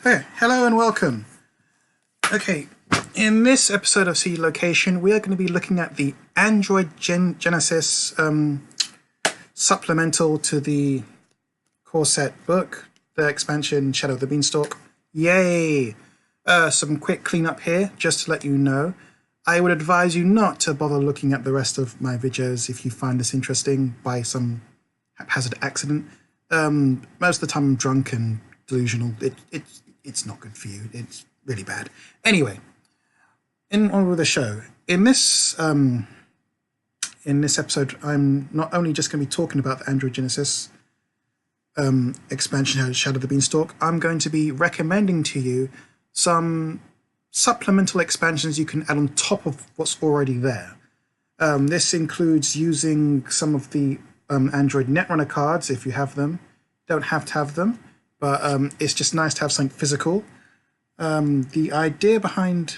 Okay, hello and welcome. Okay, in this episode of Seedy Location, we are going to be looking at the Android Genesis supplemental to the core set book, the expansion Shadow of the Beanstalk. Yay! Some quick cleanup here, just to let you know. I would advise you not to bother looking at the rest of my videos if you find this interesting by some haphazard accident. Most of the time I'm drunk and delusional. It's not good for you. It's really bad. Anyway, on with the show. In this episode, I'm not only just going to be talking about the Android Genesis expansion Shadow of the Beanstalk, I'm going to be recommending to you some supplemental expansions you can add on top of what's already there. This includes using some of the Android Netrunner cards if you have them. Don't have to have them, but it's just nice to have something physical. The idea behind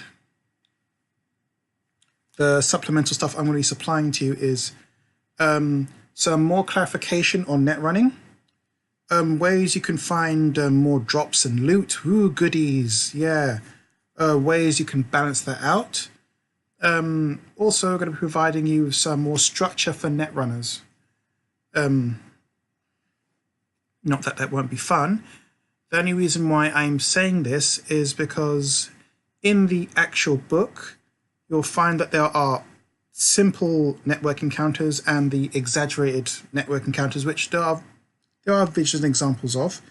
the supplemental stuff I'm going to be supplying to you is some more clarification on net running, ways you can find more drops and loot, ooh, goodies, yeah, ways you can balance that out. Also going to be providing you some more structure for net runners. Not that that won't be fun. The only reason why I'm saying this is because in the actual book, you'll find that there are simple network encounters and the exaggerated network encounters, which there are visuals and examples of.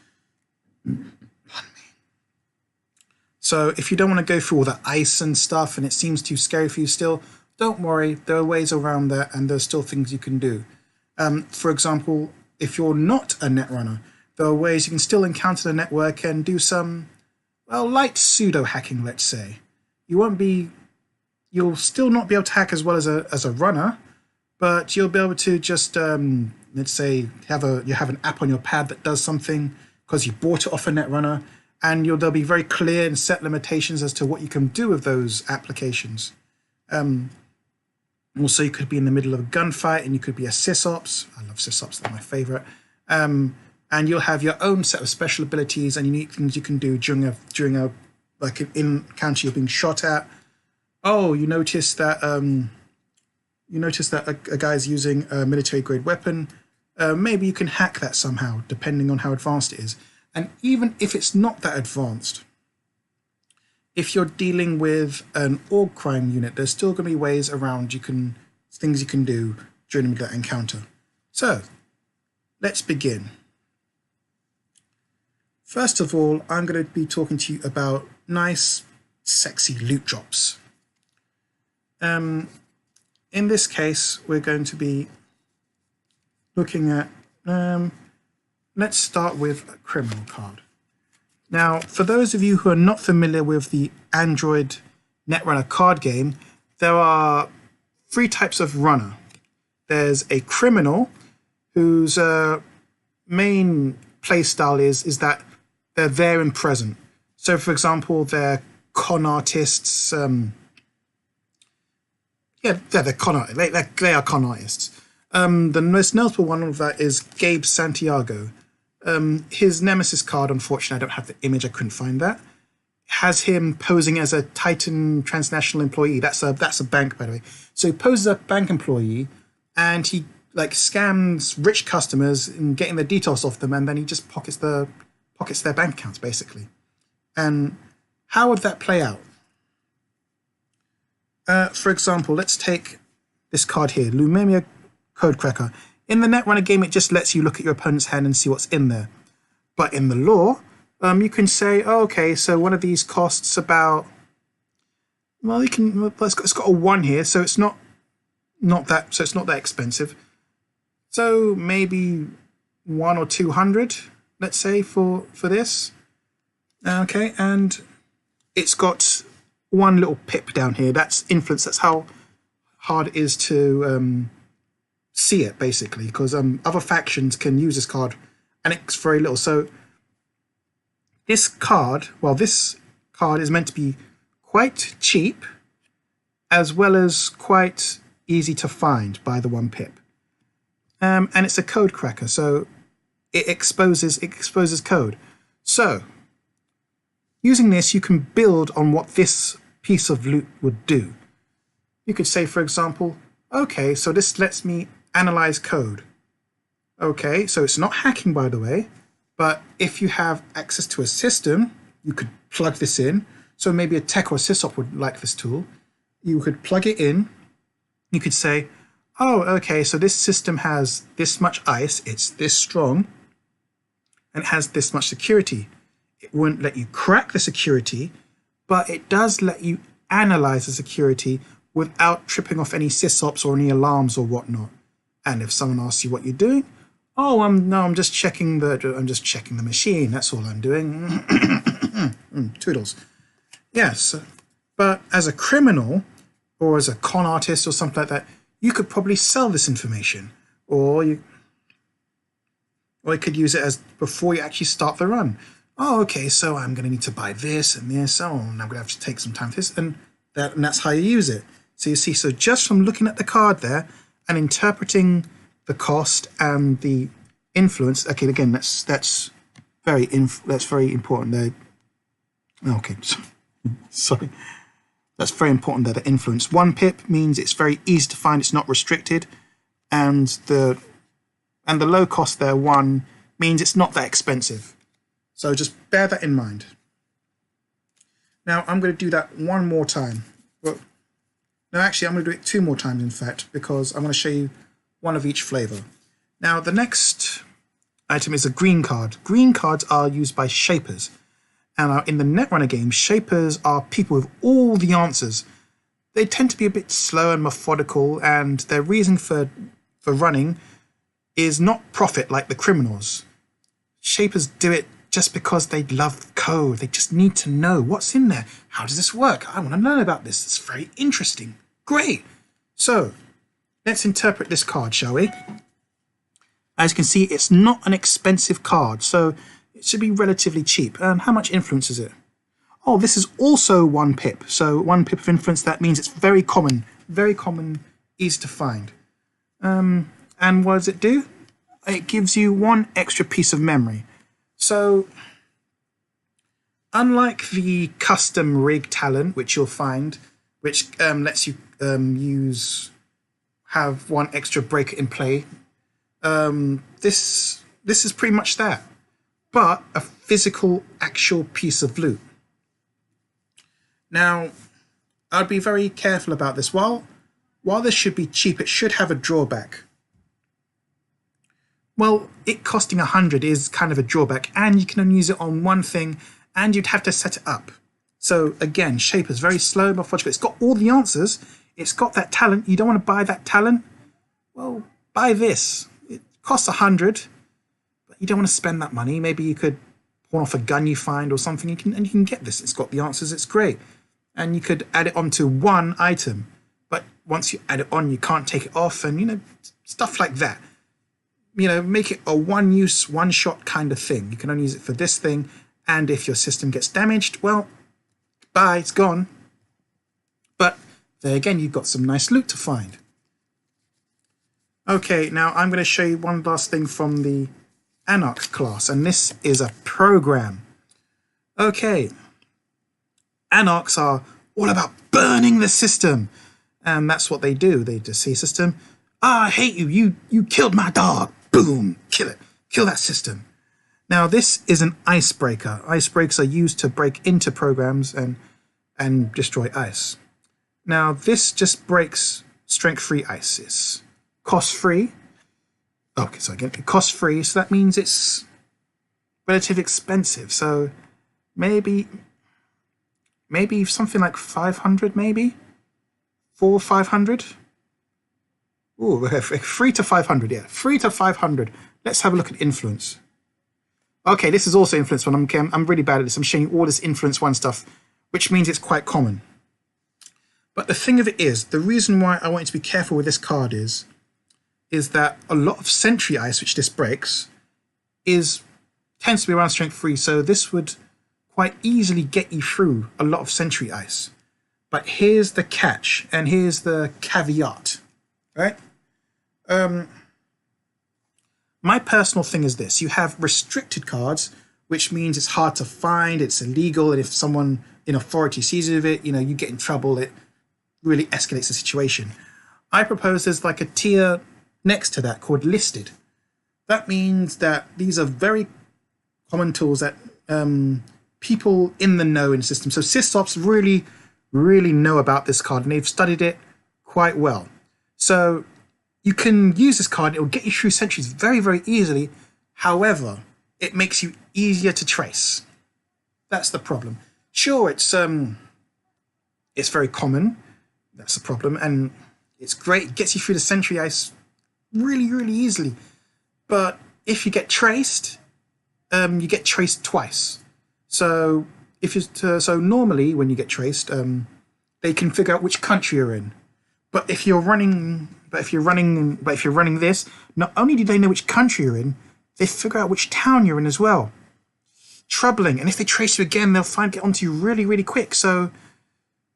So if you don't want to go through all the ice and stuff and it seems too scary for you still, don't worry, there are ways around that and there's still things you can do. For example, if you're not a netrunner, there are ways you can still encounter the network and do some, well, light pseudo-hacking, let's say. You'll still not be able to hack as well as a runner, but you'll be able to just, let's say, you have an app on your pad that does something because you bought it off a netrunner, and they'll be very clear and set limitations as to what you can do with those applications. Also, you could be in the middle of a gunfight and you could be a sysops. I love sysops, they're my favorite. And you'll have your own set of special abilities and unique things you can do during a like an encounter you're being shot at. Oh, you notice that a guy's using a military grade weapon. Maybe you can hack that somehow, depending on how advanced it is. And even if it's not that advanced, if you're dealing with an org crime unit, there's still going to be ways around things you can do during that encounter. So, let's begin. First of all, I'm going to be talking to you about nice, sexy loot drops. In this case, we're going to be looking at, let's start with a criminal card. Now, for those of you who are not familiar with the Android Netrunner card game, there are three types of runner. There's a criminal whose main play style is that they're there and present. So, for example, they're con artists. They're con artists. They are con artists. The most notable one of that is Gabe Santiago. His Nemesis card, unfortunately, I don't have the image, I couldn't find that, has him posing as a Titan transnational employee. That's a bank, by the way. So he poses as a bank employee and he scams rich customers in getting the details off them, and then he just pockets their bank accounts, basically. And how would that play out? For example, let's take this card here, Lumemia Codecracker. In the Netrunner game, it just lets you look at your opponent's hand and see what's in there. But in the lore, you can say, oh, okay, so one of these costs about, well, it's got a 1 here, so it's not that expensive. So maybe 100 or 200, let's say, for this. Okay, and it's got one little pip down here. That's influence. That's how hard it is to see it, basically, because other factions can use this card, and it's very little. So this card is meant to be quite cheap, as well as quite easy to find by the 1 pip. And it's a code cracker, so it exposes code. So using this, you can build on what this piece of loot would do. You could say, for example, okay, so this lets me analyze code. Okay, so it's not hacking, by the way, but if you have access to a system, you could plug this in. So maybe a tech or a sysop would like this tool. You could plug it in. You could say, oh, okay, so this system has this much ice, it's this strong, and it has this much security. It wouldn't let you crack the security, but it does let you analyze the security without tripping off any sysops or any alarms or whatnot. And if someone asks you what you're doing, oh, I'm just checking the machine. That's all I'm doing. Toodles. Yes, but as a criminal or as a con artist or something like that, you could probably sell this information, or you could use it as before you actually start the run. Oh, okay, so I'm going to need to buy this and this. Oh, and I'm going to have to take some time for this, and that's how you use it. So you see, so just from looking at the card there and interpreting the cost and the influence. Okay, again, that's very important there. Okay, sorry. That's very important there, the influence. 1 pip means it's very easy to find, it's not restricted, and the low cost there, 1, means it's not that expensive. So just bear that in mind. Now I'm going to do that one more time. Well, no, actually I'm going to do it 2 more times, in fact, because I'm going to show you one of each flavor. Now the next item is a green card. Green cards are used by shapers. And in the Netrunner game, shapers are people with all the answers. They tend to be a bit slow and methodical, and their reason for running is not profit like the criminals. Shapers do it just because they love code. They just need to know what's in there. How does this work? I want to learn about this. It's very interesting. Great. So let's interpret this card, shall we? As you can see, it's not an expensive card, so it should be relatively cheap. And how much influence is it? Oh, this is also 1 pip. So 1 pip of influence, that means it's very common, easy to find. And what does it do? It gives you 1 extra piece of memory. So unlike the custom rig talent, which you'll find, which lets you have 1 extra breaker in play, this is pretty much that. But a physical, actual piece of loot. Now, I'd be very careful about this. While this should be cheap, it should have a drawback. Well, it costing 100 is kind of a drawback, and you can only use it on 1 thing, and you'd have to set it up. So again, Shaper's very slow, methodical. It's got all the answers. It's got that talent. You don't want to buy that talent? Well, buy this. It costs 100. You don't want to spend that money. Maybe you could pawn off a gun you find or something. You can get this. It's got the answers. It's great, and you could add it onto 1 item. But once you add it on, you can't take it off, and stuff like that. Make it a 1-use, 1-shot kind of thing. You can only use it for this thing, and if your system gets damaged, well, bye, it's gone. But there again, you've got some nice loot to find. Okay, now I'm going to show you one last thing from the Anak class, and this is a program. Okay, Anarchs are all about burning the system, and that's what they do. They just see a system. I hate you. You killed my dog. Boom, kill it. Kill that system. Now this is an icebreaker. Icebreakers are used to break into programs and destroy ice. Now this just breaks strength-free ice. It's cost-free. Okay, so again, it costs free, so that means it's relatively expensive. So maybe something like 500, maybe 400 or 500. Ooh, 3 to 500, yeah, 3 to 500. Let's have a look at influence. Okay, this is also influence 1. I'm really bad at this. I'm showing you all this influence 1 stuff, which means it's quite common. But the thing of it is, the reason why I want you to be careful with this card is that a lot of sentry ice, which this breaks, tends to be around strength 3, so this would quite easily get you through a lot of sentry ice. But here's the catch, and here's the caveat, right? My personal thing is this. You have restricted cards, which means it's hard to find, it's illegal, and if someone in authority sees you with it, you get in trouble. It really escalates the situation. I propose there's like a tier next to that called listed. That means that these are very common tools that people in the know in the system. So sysops really, really know about this card, and they've studied it quite well. So you can use this card, it will get you through sentries very, very easily. However, it makes you easier to trace. That's the problem. Sure, it's very common. That's the problem. And it's great. It gets you through the sentry ice really, really easily. But if you get traced, you get traced twice. So normally when you get traced, they can figure out which country you're in. But if you're running this, not only do they know which country you're in, they figure out which town you're in as well. Troubling. And if they trace you again, they'll get onto you really, really quick. So,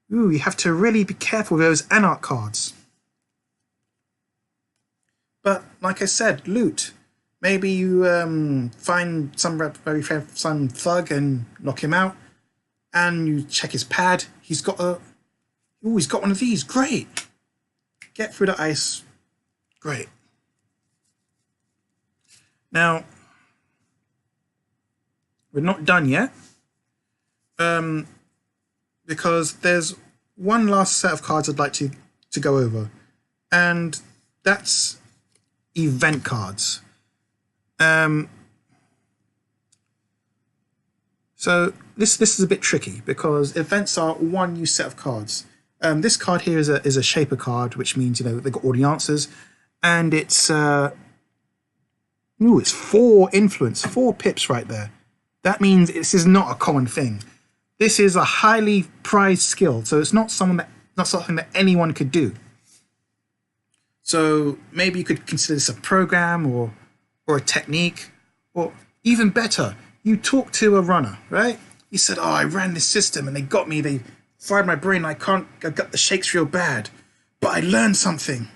you have to really be careful with those Anak cards. But like I said, loot. Maybe you find some thug and knock him out, and you check his pad. He's got one of these. Great. Get through the ice. Great. Now, we're not done yet, because there's one last set of cards I'd like to go over, and that's event cards. So this is a bit tricky because events are one use set of cards. This card here is a shaper card, which means they've got all the answers, and it's 4 influence, 4 pips right there. That means this is not a common thing. This is a highly prized skill, so it's not something that anyone could do. So maybe you could consider this a program or a technique, or even better, you talk to a runner, right? You said, "Oh, I ran this system and they got me. They fried my brain. I got the shakes real bad, but I learned something.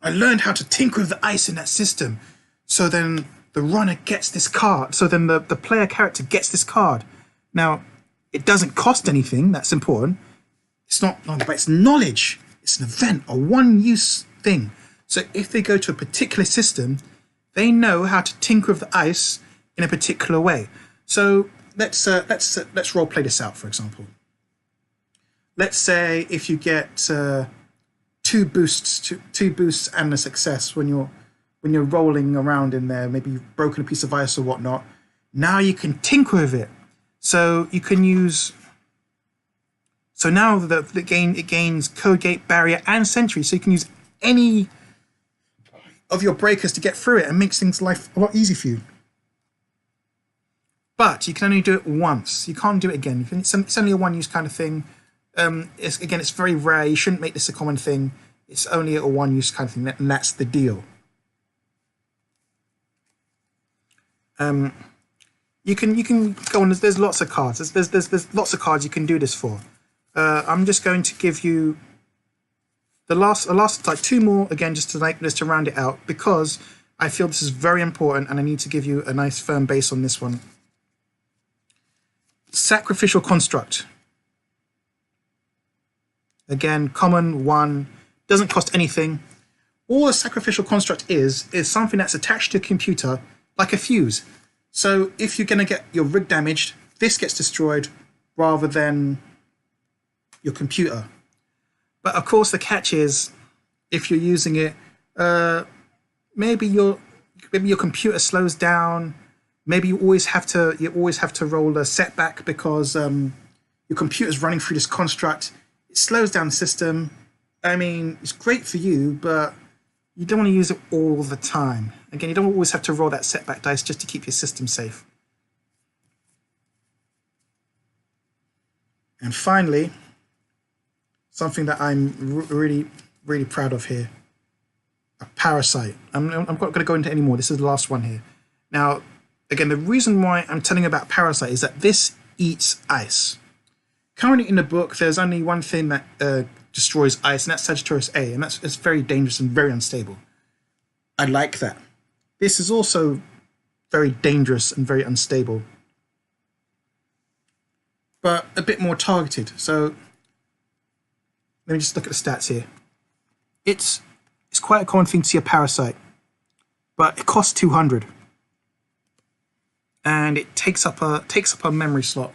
I learned how to tinker with the ice in that system." So then the runner gets this card. So then the player character gets this card. Now, it doesn't cost anything. That's important. It's not, but it's knowledge. It's an event, a one-use thing. So if they go to a particular system, they know how to tinker with the ice in a particular way. So let's role play this out, for example. Let's say if you get 2 boosts and a success when you're rolling around in there, maybe you've broken a piece of ice or whatnot. Now you can tinker with it. So you can use. So now it gains code gate, barrier, and sentry. So you can use any of your breakers to get through it and makes things life a lot easier for you. But you can only do it once. You can't do it again. It's only a one-use kind of thing. It's very rare. You shouldn't make this a common thing. It's only a one-use kind of thing, and that's the deal. You can go on. There's lots of cards. There's lots of cards you can do this for. I'm just going to give you the last like 2 more again, just to round it out, because I feel this is very important, and I need to give you a nice firm base on this one. Sacrificial construct. Again, common 1, doesn't cost anything. All a sacrificial construct is something that's attached to a computer, like a fuse. So if you're going to get your rig damaged, this gets destroyed rather than your computer. But of course, the catch is, if you're using it, maybe your computer slows down. Maybe you always have to roll a setback because your computer's running through this construct. It slows down the system. I mean, it's great for you, but you don't want to use it all the time. Again, you don't always have to roll that setback dice just to keep your system safe. And finally, something that I'm really, really proud of here, a Parasite. I'm not going to go into any more. This is the last one here. Now, again, the reason why I'm telling you about Parasite is that this eats ice. Currently in the book, there's only one thing that destroys ice, and that's Sagittarius A, and it's very dangerous and very unstable. I like that. This is also very dangerous and very unstable. but a bit more targeted. So let me just look at the stats here. It's quite a common thing to see a Parasite, but it costs 200, and it takes up a memory slot.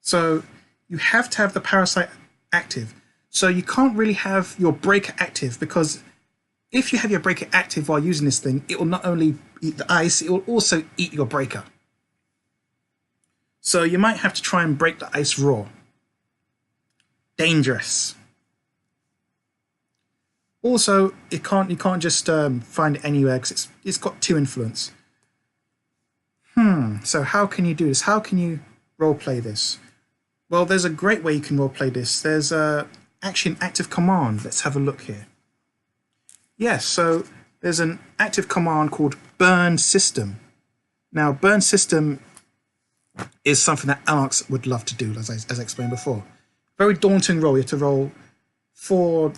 So you have to have the Parasite active. So you can't really have your breaker active, because if you have your breaker active while using this thing, it will not only eat the ice, it will also eat your breaker. So you might have to try and break the ice raw. Dangerous. Also, you can't just find it anywhere, because it's got 2 influence. So how can you do this? How can you roleplay this? Well, there's a great way you can roleplay this. There's actually an active command. Let's have a look here. Yes, so there's an active command called burn system. Now, burn system is something that Anak would love to do, as I explained before. Very daunting role. You have to roll 4.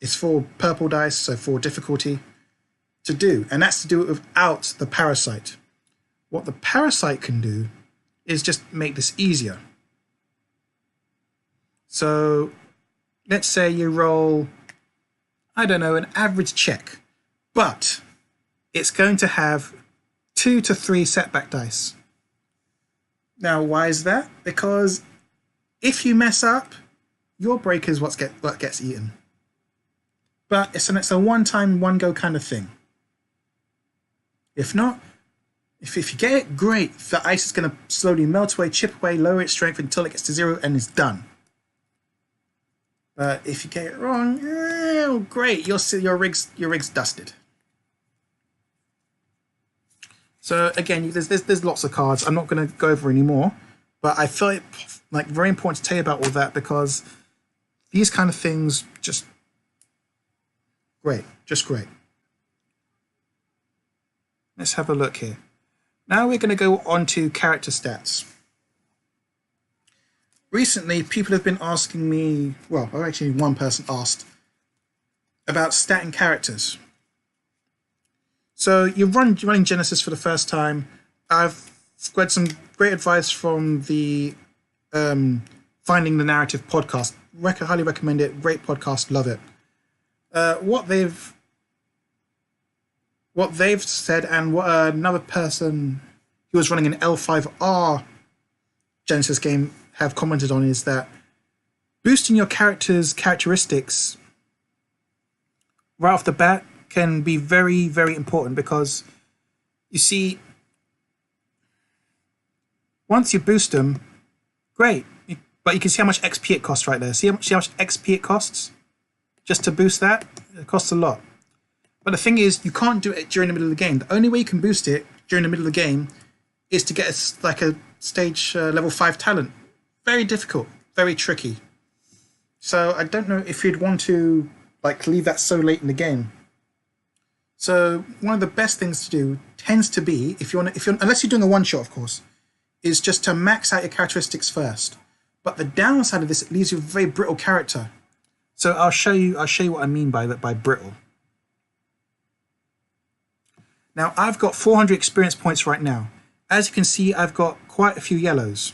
It's 4 purple dice, so 4 difficulty to do, and that's to do it without the Parasite. What the Parasite can do is just make this easier. So let's say you roll, I don't know, an average check, but it's going to have 2 to 3 setback dice. Now, why is that? Because if you mess up, your breaker is what gets eaten. But it's a one-time, one-go kind of thing. If not, if you get it, great. The ice is going to slowly melt away, chip away, lower its strength until it gets to 0 and it's done. But if you get it wrong, great, your rig's dusted. So again, there's lots of cards. I'm not going to go over any more, but I feel it like very important to tell you about all that, because these kind of things just great. Let's have a look here. Now we're going to go on to character stats. Recently, people have been asking me, well, actually one person asked about statting characters. So you're running Genesis for the first time. I've read some great advice from the Finding the Narrative podcast. Highly recommend it. Great podcast. Love it. What they've said, and what another person who was running an L5R Genesis game have commented on, is that boosting your character's characteristics right off the bat can be very, very important, because you see, once you boost them, great, but you can see how much XP it costs right there. See how much XP it costs just to boost that? It costs a lot. But the thing is, you can't do it during the middle of the game. The only way you can boost it during the middle of the game is to get a stage level 5 talent. Very difficult, very tricky. So I don't know if you'd want to leave that so late in the game. So one of the best things to do tends to be, unless you're doing a one-shot, of course, is just to max out your characteristics first. But the downside of this, it leaves you a very brittle character. So I'll show you what I mean by brittle. Now, I've got 400 experience points right now. As you can see, I've got quite a few yellows.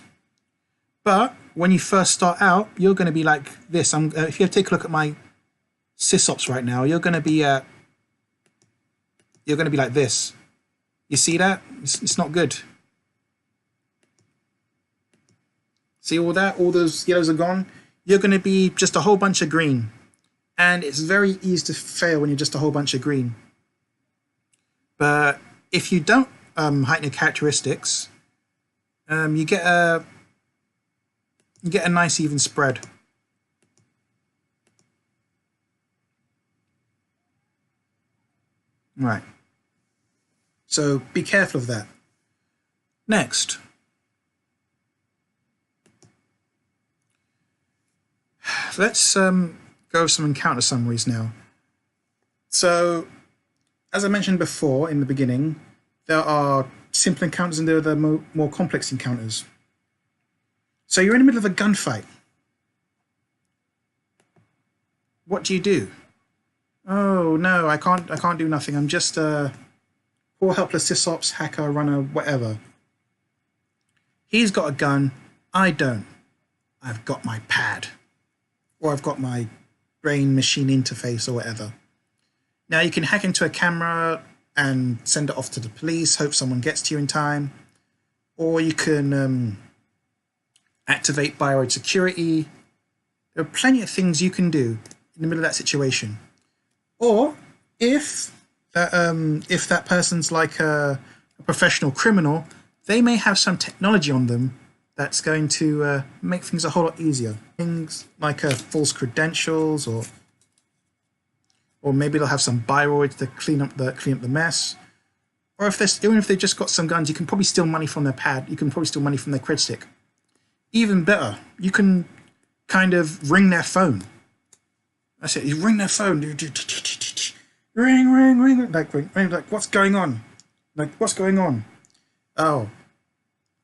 But when you first start out, you're going to be like this. If you take a look at my sysops right now, you're going to be like this. You see that? It's not good. See all that? All those yellows are gone. You're going to be just a whole bunch of green. And it's very easy to fail when you're just a whole bunch of green. But if you don't heighten your characteristics, you get a nice even spread. Right. So be careful of that. Next. Let's go over some encounter summaries now. So, as I mentioned before in the beginning, there are simple encounters and there are the more complex encounters. So you're in the middle of a gunfight. What do you do? Oh no, I can't do nothing. I'm just a poor helpless sysops, hacker, runner, whatever. He's got a gun, I don't. I've got my pad, or I've got my brain machine interface or whatever. Now you can hack into a camera and send it off to the police, hope someone gets to you in time, or you can activate bioid security. There are plenty of things you can do in the middle of that situation. Or if that person's like a professional criminal, they may have some technology on them that's going to make things a whole lot easier. Things like false credentials, or maybe they'll have some bioids to clean up the mess. Or even if they've just got some guns, you can probably steal money from their pad. You can probably steal money from their cred stick. Even better, you can kind of ring their phone. That's it. You ring their phone. Ring, ring, ring. Like, what's going on? Like, what's going on? Oh,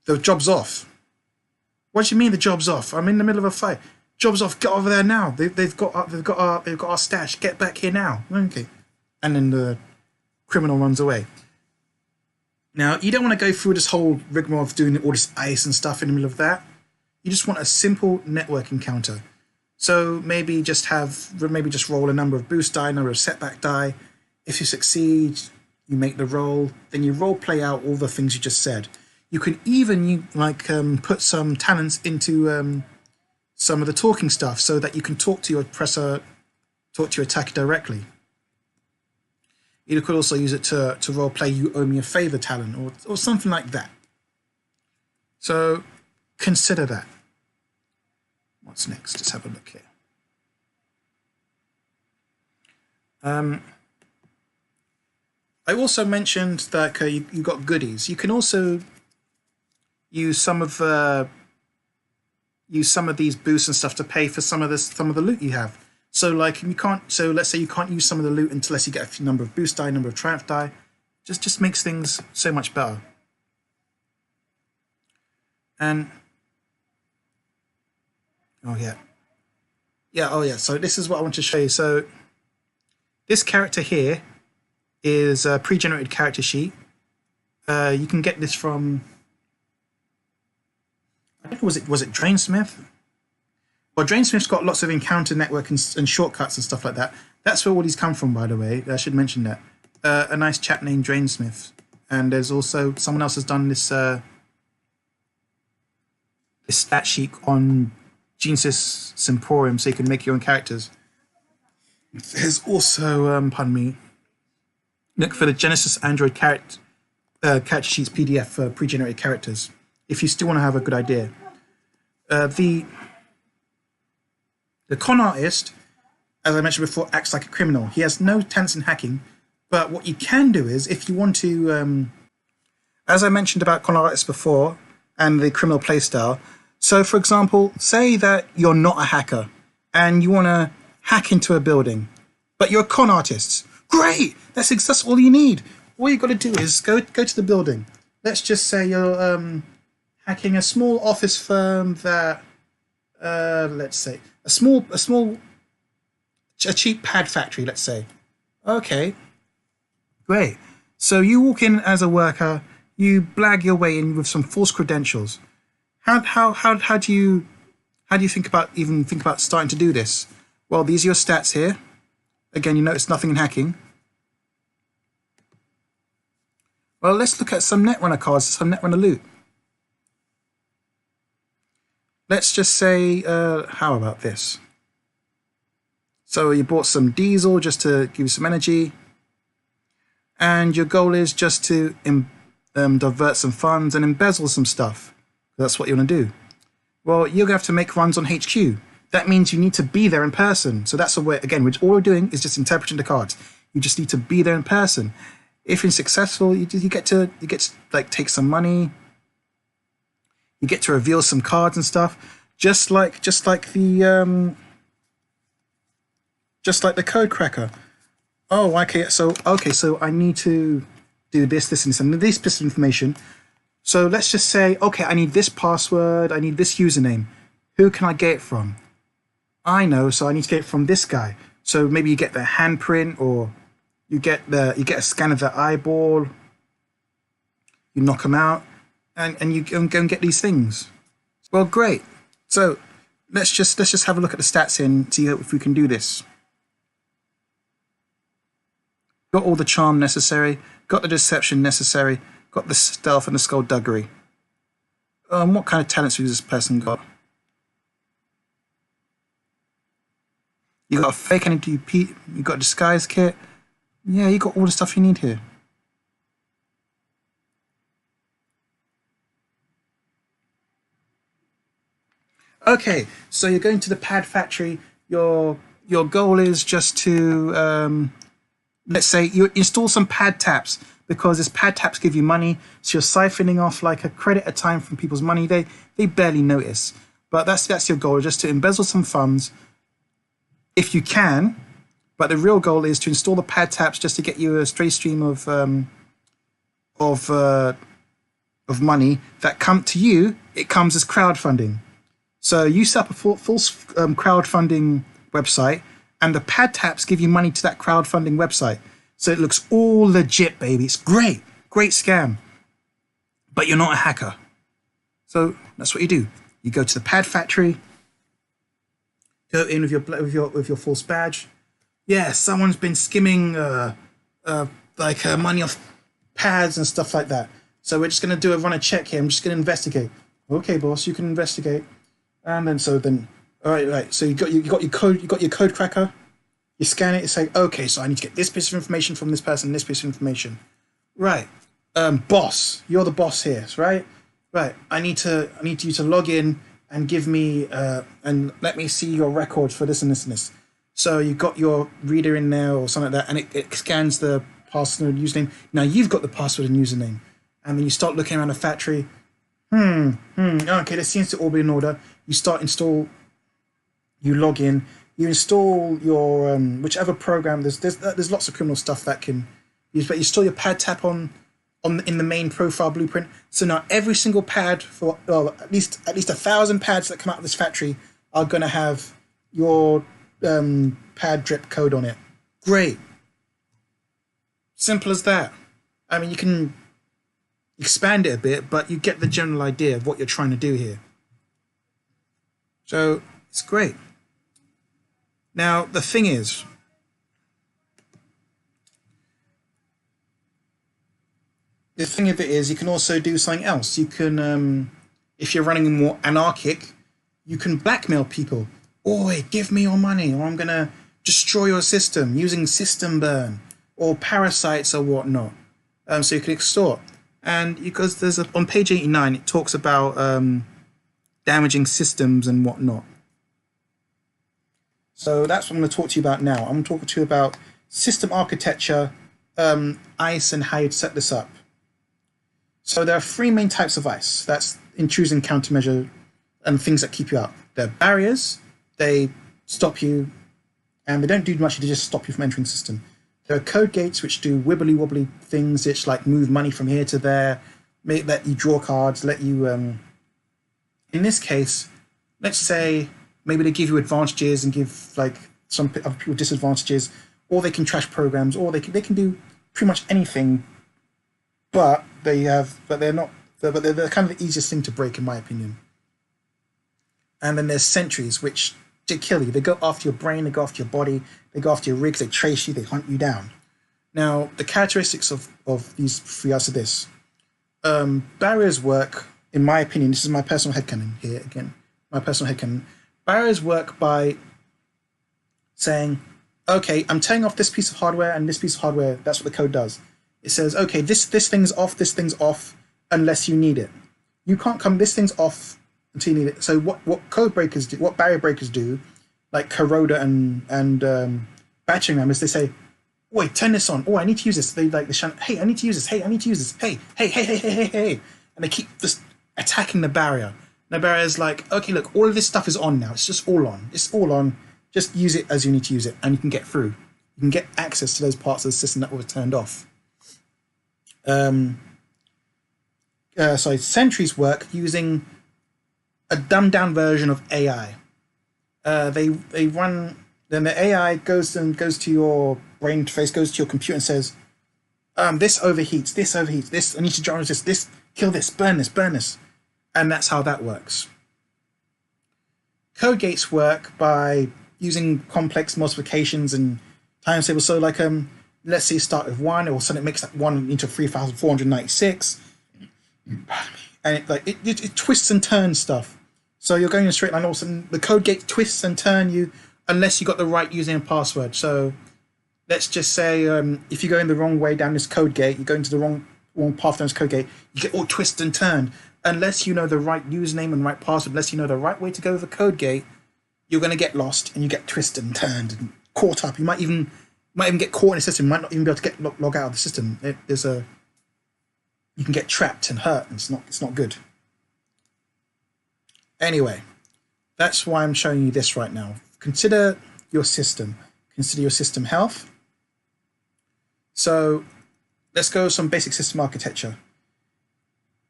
the job's off. What do you mean the job's off? I'm in the middle of a fight. Job's off. Get over there now. They've got our stash. Get back here now. Okay. And then the criminal runs away. Now you don't want to go through this whole rigmarole of doing all this ice and stuff in the middle of that. You just want a simple network encounter. So maybe just roll a number of boost die, number of setback die. If you succeed, you make the roll. Then you role play out all the things you just said. You can even put some talents into some of the talking stuff, so that you can talk to your attacker directly. You could also use it to role play "you owe me a favor" talent, or something like that. So consider that. What's next? Let's have a look here. I also mentioned that you got goodies. You can also use some of these boosts and stuff to pay for some of the loot you have. So let's say you can't use some of the loot unless you get a few number of boost die, number of triumph die. Just makes things so much better. And oh yeah. So this is what I want to show you. So this character here is a pre-generated character sheet. You can get this from, I think was it Drainsmith? Well, Drainsmith's got lots of encounter network and shortcuts and stuff like that. That's where all these come from, by the way. I should mention that. A nice chap named Drainsmith. And there's also someone else has done this this stat sheet on Genesis Semporium, so you can make your own characters. There's also, pardon me, look for the Genesis Android character sheets PDF for pre-generated characters, if you still want to have a good idea. The con artist, as I mentioned before, acts like a criminal. He has no talents in hacking, but what you can do is, if you want to, as I mentioned about con artists before, and the criminal playstyle. So, for example, say that you're not a hacker, and you want to hack into a building, but you're a con artist. Great! That's all you need. All you got to do is go to the building. Let's just say you're hacking a small office firm that, let's say, a cheap pad factory, let's say. Okay, great. So you walk in as a worker, you blag your way in with some false credentials. How do you think about starting to do this? Well, these are your stats here. Again, you notice nothing in hacking. Well, let's look at some Netrunner cards, some Netrunner loot. Let's just say, how about this? So you bought some diesel just to give you some energy, and your goal is just to divert some funds and embezzle some stuff. That's what you want to do. Well, you're going to have to make runs on HQ. That means you need to be there in person. So that's again, which all we're doing is just interpreting the cards. You just need to be there in person. If you're successful, you get to like take some money. You get to reveal some cards and stuff, just like the code cracker. Oh, okay. So I need to do this, and this piece of information. So let's just say, okay, I need this password, I need this username. Who can I get it from? I know, so I need to get it from this guy. So maybe you get their handprint, or you get a scan of their eyeball. You knock them out. and you go and get these things. Well, great. So let's just have a look at the stats here and see if we can do this. Got all the charm necessary, got the deception necessary, got the stealth and the skullduggery. What kind of talents has this person got? You got a fake NDP, you got a disguise kit. Yeah, you got all the stuff you need here. Okay, so you're going to the pad factory. Your goal is just to let's say you install some pad taps, because this pad taps give you money, so you're siphoning off like a credit at a time from people's money. They barely notice, but that's your goal, just to embezzle some funds if you can. But the real goal is to install the pad taps just to get you a straight stream of money that come to you. It comes as crowdfunding. So you set up a full crowdfunding website, and the pad taps give you money to that crowdfunding website. So it looks all legit, baby. It's great scam. But you're not a hacker. So that's what you do. You go to the pad factory, go in with your false badge. Yeah, someone's been skimming money off pads and stuff like that. So we're just gonna run a check here. I'm just gonna investigate. Okay, boss, you can investigate. And then all right. So you got your code cracker. You scan it. You say, okay, so I need to get this piece of information from this person, this piece of information. Right, boss, you're the boss here, right? Right. I need you to log in and give me and let me see your records for this and this and this. So you got your reader in there or something like that, and it scans the password and username. Now you've got the password and username, and then you start looking around the factory. Okay, this seems to all be in order. You log in, you install your whichever program. There's lots of criminal stuff that can use, but you install your pad tap in the main profile blueprint. So now every single pad for at least 1,000 pads that come out of this factory are gonna have your pad drip code on it. Great. Simple as that. I mean, you can expand it a bit, but you get the general idea of what you're trying to do here. So it's great. Now the thing is, you can also do something else. You can, if you're running more anarchic, you can blackmail people. Oi, give me your money, or I'm gonna destroy your system using system burn or parasites or whatnot. So you can extort. And because on page 89, it talks about damaging systems and whatnot. So that's what I'm going to talk to you about now. I'm talking to you about system architecture, ICE, and how you'd set this up. So there are three main types of ICE. That's intrusion, countermeasure, and things that keep you out. They're barriers. They stop you, and they don't do much. They just stop you from entering the system. There are code gates which do wibbly wobbly things, which like move money from here to there, let you draw cards, let you. In this case, let's say maybe they give you advantages and give like some other people disadvantages, or they can trash programs, or they can do pretty much anything. But they're kind of the easiest thing to break, in my opinion. And then there's sentries, which to kill you. They go after your brain, they go after your body, they go after your rigs, they trace you, they hunt you down. Now, the characteristics of these three are this. Barriers work, in my opinion, this is my personal headcanon here again, my personal headcanon. Barriers work by saying, okay, I'm turning off this piece of hardware and this piece of hardware. That's what the code does. It says, okay, this thing's off, unless you need it. You can't come, this thing's off until you need it. So what code breakers do, what barrier breakers do, like Corroder and batching ram, is they say, wait, turn this on. Oh, I need to use this. They like the channel. Hey, I need to use this. Hey, I need to use this. Hey. And they keep just attacking the barrier. And the barrier is like, okay, look, all of this stuff is on now. It's just all on. It's all on. Just use it as you need to use it, and you can get through. You can get access to those parts of the system that were turned off. Sentries work using a dumbed down version of AI. They run. Then the AI goes to your brain interface, goes to your computer and says, this overheats, this I need to jump this, kill this, burn this, burn this. And that's how that works. Code gates work by using complex multiplications and times tables. So like let's say you start with 1, or suddenly it makes that 1 into 3,496. And it twists and turns stuff. So you're going in a straight line, all of a sudden the code gate twists and turns you unless you got the right username and password. So let's just say if you go in the wrong way down this code gate, you go into the wrong path down this code gate, you get all twisted and turned. Unless you know the right username and right password, unless you know the right way to go over the code gate, you're going to get lost and you get twisted and turned and caught up. You might even get caught in the system. You might not even be able to get log out of the system. You can get trapped and hurt, and it's not good. Anyway, that's why I'm showing you this right now. Consider your system. Consider your system health. So let's go with some basic system architecture.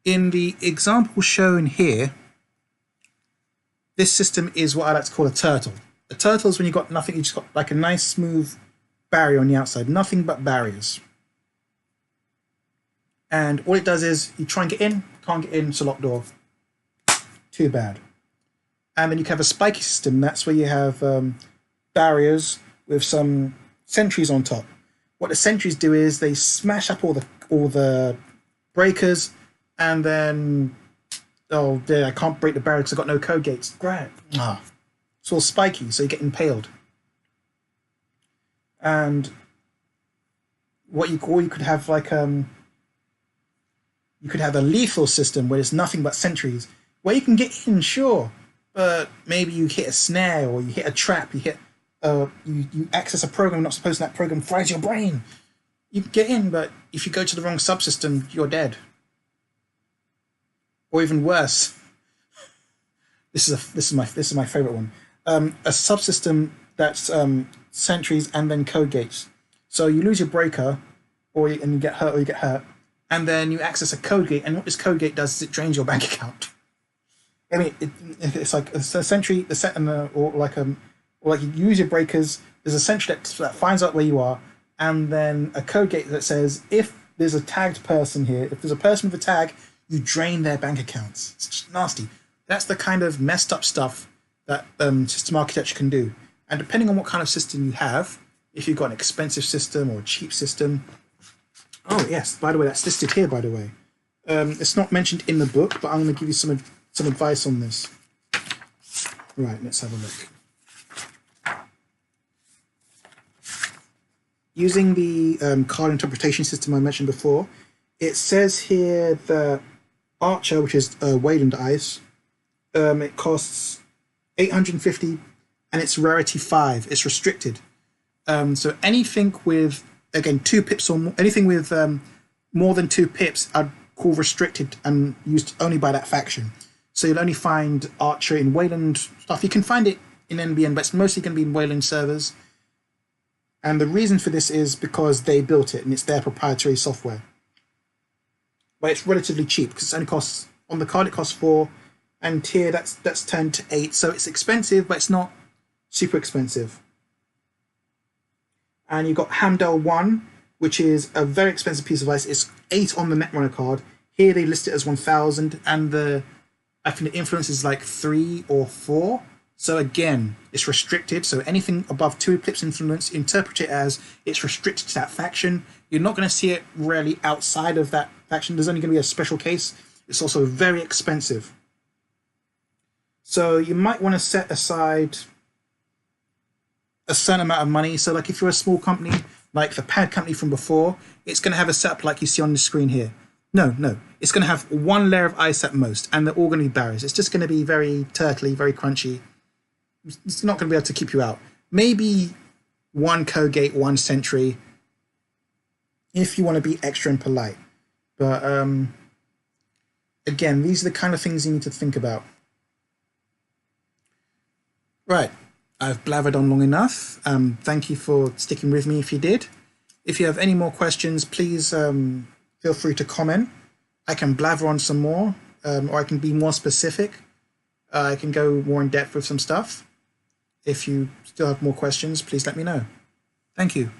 In the example shown here, this system is what I like to call a turtle. A turtle is when you've got nothing, you just got like a nice smooth barrier on the outside, nothing but barriers. And all it does is you try and get in, can't get in, it's a locked door. Too bad. And then you can have a spiky system. That's where you have barriers with some sentries on top. What the sentries do is they smash up all the breakers, and then I can't break the barrier because I've got no code gates. Great. It's all spiky, so you get impaled. And you could have like you could have a lethal system where there's nothing but sentries, where you can get in, sure, but maybe you hit a snare or you hit a trap, you access a program not supposed to, that program fries your brain. You can get in, but if you go to the wrong subsystem, you're dead. Or even worse, this is my favorite one. A subsystem that's sentries and then code gates. So you lose your breaker, and you get hurt, and then you access a code gate. And what this code gate does is it drains your bank account. I mean, it's like a sentry, or like you use your breakers. There's a sentry that finds out where you are, and then a code gate that says if there's a tagged person here, if there's a person with a tag, you drain their bank accounts. It's just nasty. That's the kind of messed up stuff that system architecture can do. And depending on what kind of system you have, if you've got an expensive system or a cheap system. Oh yes, by the way, that's listed here, by the way. It's not mentioned in the book, but I'm going to give you some advice on this. Right, let's have a look. Using the card interpretation system I mentioned before, it says here that Archer, which is Wayland Ice, it costs 850 and it's rarity 5. It's restricted. So anything with, again, 2 pips or more, anything with more than 2 pips I'd call restricted and used only by that faction. So you'll only find Archer in Wayland stuff. You can find it in NBN, but it's mostly going to be in Wayland servers. And the reason for this is because they built it and it's their proprietary software. But it's relatively cheap because it only costs, on the card it costs 4, and tier that's turned to 8. So it's expensive, but it's not super expensive. And you've got Hamdell 1, which is a very expensive piece of ice. It's 8 on the Netrunner card. Here they list it as 1,000, and I think the influence is like 3 or 4. So again, it's restricted. So anything above 2 pips influence, interpret it as it's restricted to that faction. You're not going to see it really outside of that faction. There's only going to be a special case. It's also very expensive. So you might want to set aside a certain amount of money. So like if you're a small company, like the pad company from before, it's going to have a setup like you see on the screen here. No, it's going to have 1 layer of ice at most, and they're all going to be barriers. It's just going to be very turtly, very crunchy. It's not going to be able to keep you out. Maybe 1 code gate, 1 sentry, if you want to be extra and polite. But again, these are the kind of things you need to think about. Right, I've blathered on long enough. Thank you for sticking with me if you did. If you have any more questions, please feel free to comment. I can blather on some more, or I can be more specific. I can go more in depth with some stuff. If you still have more questions, please let me know. Thank you.